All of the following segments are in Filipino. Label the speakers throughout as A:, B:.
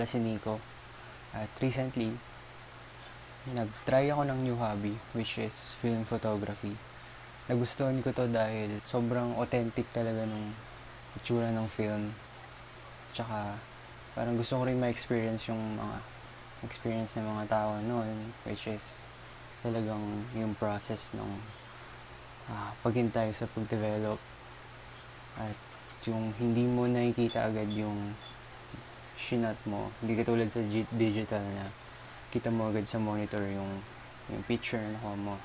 A: si Nico. At recently, nag-try ako ng new hobby, which is film photography. Nagustuhan ko to dahil sobrang authentic talaga nung itsura ng film. Tsaka, parang gusto ko rin ma-experience yung mga experience ng mga tao noon, which is talagang yung process ng paghintay sa pag-develop at yung hindi mo nakikita agad yung shinot mo, hindi katulad sa digital na kita mo agad sa monitor yung picture na nakuha mo.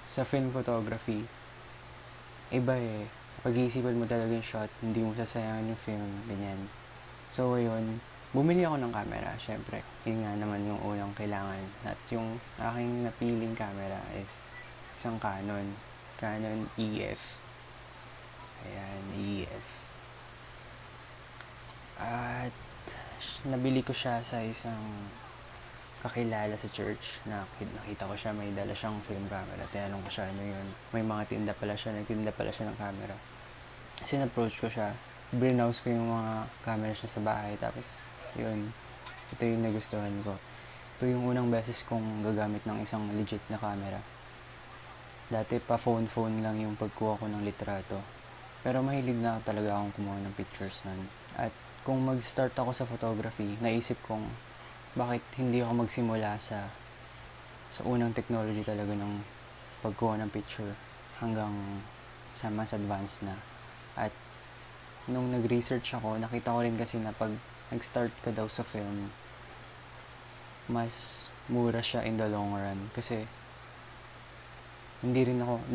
A: Sa film photography, iba eh. Pag-iisipan mo talaga yung shot, hindi mo sasayangin yung film, ganyan. So, ayun, bumili ako ng camera, syempre. Yun nga naman yung unang kailangan. At yung aking napiling camera is isang Canon EF. Ayan, EF. At nabili ko siya sa isang kakilala sa church. Nakita ko siya, may dala siyang film camera. Tinanong ko siya, ano yun? May mga nagtinda pala siya ng camera. Kasi na-approach ko siya, browse ko yung mga camera siya sa bahay. Tapos, yun, ito yung nagustuhan ko. Ito yung unang beses kong gagamit ng isang legit na camera. Dati pa phone lang yung pagkuha ko ng litrato. Pero mahilig na talaga akong kumuha ng pictures nun. At kung mag-start ako sa photography, naisip kong bakit hindi ako magsimula sa unang technology talaga ng pagkuha ng picture hanggang sa mas advanced na. At nung nag-research ako, nakita ko rin kasi na pag nag-start ka daw sa film, mas mura siya in the long run. Kasi hindi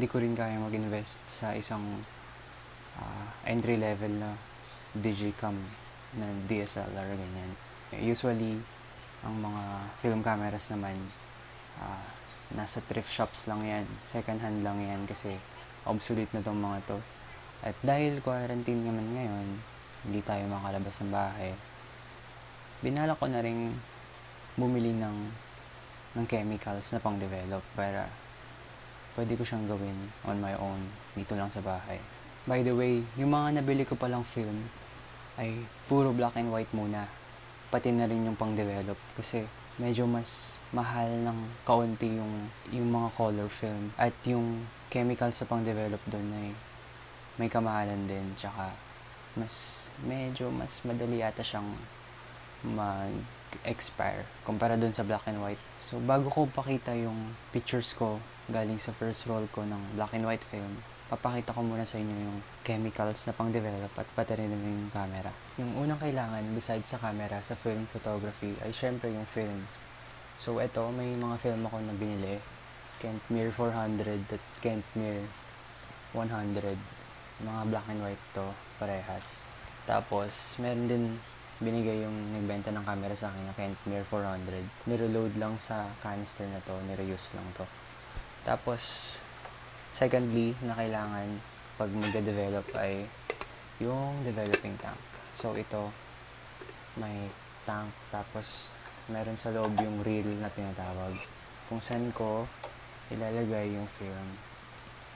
A: ko rin kaya mag-invest sa isang entry level na digicam na DSLR, ganyan. Usually, ang mga film cameras naman, nasa thrift shops lang yan, second hand lang yan kasi obsolete na tong mga to. At dahil quarantine naman ngayon, hindi tayo makalabas ng bahay, binalak ko na rin bumili ng chemicals na pang-develop para pwede ko siyang gawin on my own dito lang sa bahay. By the way, yung mga nabili ko palang film ay puro black and white muna. Pati na rin yung pang-develop kasi medyo mas mahal ng kaunti yung mga color film. At yung chemical sa pang-develop doon ay may kamahalan din. Tsaka medyo mas madali ata siyang mag-expire kumpara doon sa black and white. So bago ko pakita yung pictures ko galing sa first roll ko ng black and white film, papakita ko muna sa inyo yung chemicals na pang-develop at pati rin yung camera. Yung unang kailangan, besides sa camera, sa film photography, ay syempre yung film. So, eto, may mga film ako na binili. Kentmere 400 at Kentmere 100. Mga black and white to, parehas. Tapos, meron din binigay yung nagbenta ng camera sa akin na Kentmere 400. Nireload lang sa canister na to, nireuse lang to. Tapos, secondly, na kailangan pag mag-develop ay yung developing tank. So, ito, may tank, tapos meron sa loob yung reel na tinatawag kung saan ko ilalagay yung film.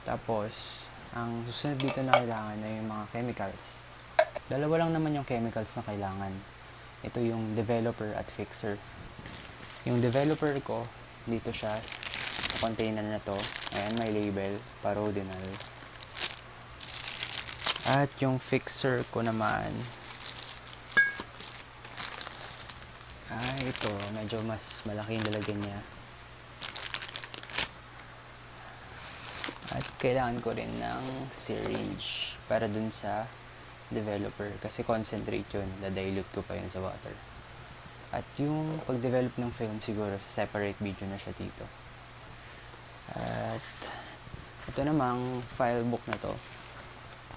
A: Tapos, ang susunod dito na kailangan ay yung mga chemicals. Dalawa lang naman yung chemicals na kailangan. Ito yung developer at fixer. Yung developer ko, dito siya sa container na to. Ayan, may label, Parodinal. At yung fixer ko naman ay ito, medyo mas malaki yung lalagyan niya. At kailangan ko rin ng syringe para dun sa developer kasi concentrate yun, dadilute ko pa yun sa water. At yung pag-develop ng film siguro separate video na siya dito. At ito namang file book na to,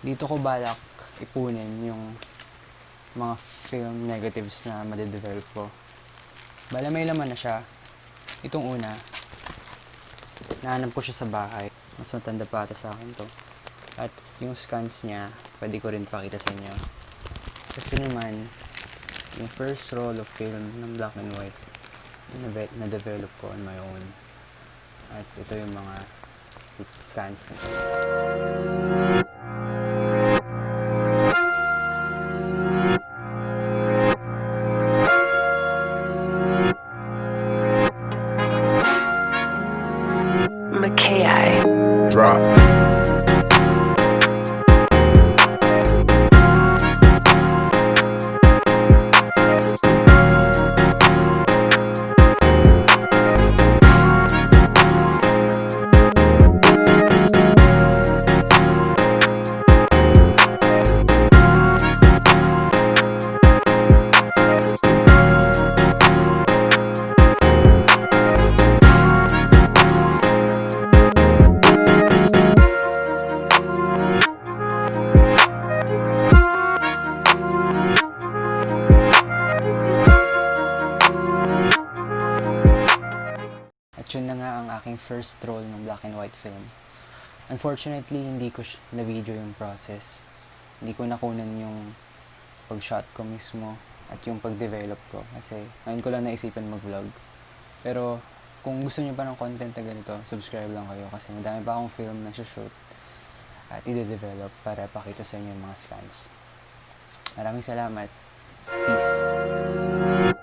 A: dito ko balak ipunin yung mga film negatives na madedevelop ko. Bala may laman na siya. Itong una, nahanap ko siya sa bahay. Mas matanda pa ata sa akin to. At yung scans niya, pwede ko rin pakita sa inyo. Kasi naman, yung first roll of film ng black and white na-develop ko on my own. At ito yung mga scans niya.
B: Drop.
A: At yun na nga ang aking first roll ng black and white film. Unfortunately, hindi ko na-video yung process. Hindi ko nakunan yung pag-shot ko mismo at yung pag-develop ko. Kasi ngayon ko lang naisipan mag-vlog. Pero kung gusto niyo pa ng content na ganito, subscribe lang kayo kasi madami pa akong film na shoot at i-develop para pakita sa inyo yung mga slants. Maraming salamat. Peace.